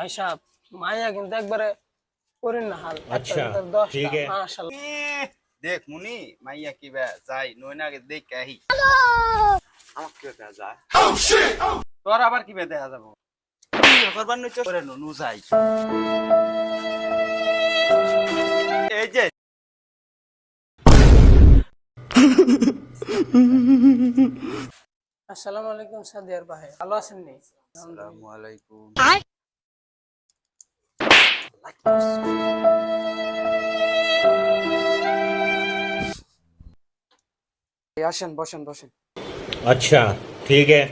ভাই সাহেব মায়া কিন্তু একবারে করেন না হাল। अच्छा ठीक है। মাশাআল্লাহ। দেখ মুনি মাইয়া কি বে যাই নই না দেখ কাহি আমাকে কি দেখা যায় তোর আবার কি বে দেখা যাব করবার নই করে নু যাই এই যে আসসালামু আলাইকুম সাদিয়ার ভাই, ভালো আছেন নি? আসসালামু আলাইকুম আসেন বসেন বসেন। अच्छा ठीक है।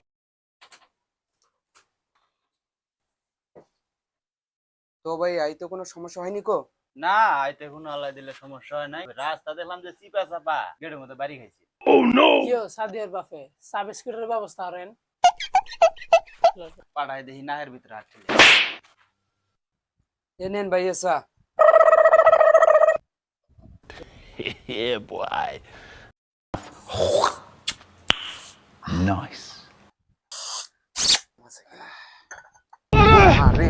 তো ভাই আইতে কোনো সমস্যা হয়নি কো? না আইতে কোনো আল্লাহ দিলে সমস্যা হয় নাই রাস্তা দেখলাম যে চিপা চাপা গেটের মধ্যে বাড়ি খাইছে কিও সাদিয়ার বাপে সাব স্কুলের ব্যবস্থা করেন। পাড়ায় দেখি নাহের ভিতরে আটকে এ নেন ভাই এসা। Yeah, boy. Nice. আরে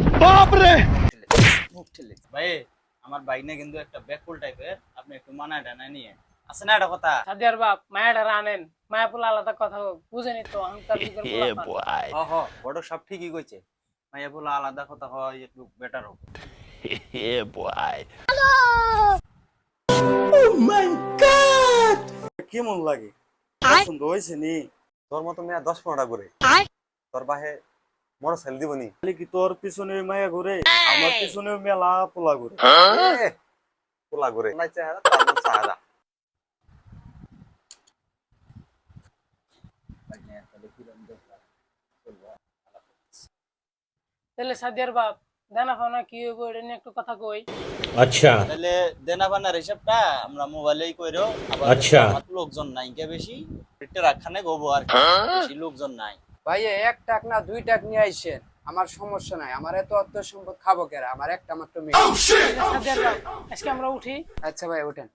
মুখ ঠেলে ভাই আমার বাইক না কিন্তু একটা ব্যাকফুল টাইপের আপনি একটু মানায় টানায় নিয়ে আছে না একটা কথা সাদিয়ার বাপ মায়াটা আনেন, মায়া পোলা আলাদা কথা বুঝেনি তো অহংকার যুগের Yeah, পোলা। boy. হ বড় সব ঠিকই কইছে মাইয়া বলে আলাদা কথা হয় একটু বেটার হোক Yeah, boy. কেমন লাগে পছন্দ হয়েছে নি তোর মতো মেয়া 10-15টা করে তোর বাহে মোটরসাইকেল দিবনি খালি কি তোর পিছনে মায়া ঘুরে আমার পিছনে মেলা পোলা ঘুরে পোলা করে নাই চেহারা তার মতো চেহারা তাহলে সাদিয়ার বাপ দানা ফানা কি হইব এটা নিয়ে একটু কথা কই। अच्छा তাহলে দেনা বানার হিসাবটা আমরা মোবাইলেই কইরো আবার আচ্ছা। আমার লোকজন নাই কে বেশি পেটে রাখানে গোবো আর কি, বেশি লোকজন নাই ভাই এক টাক না 2 টাক নিয়ে আইছেন, আমার সমস্যা নাই। আমার এত অর্থ সম্পদ খাবো কেরা, আমার একটা মাত্র মেয়ে। তাহলে সাদিয়ার বাপ আজকে আমরা উঠি। আচ্ছা ভাই ওঠেন।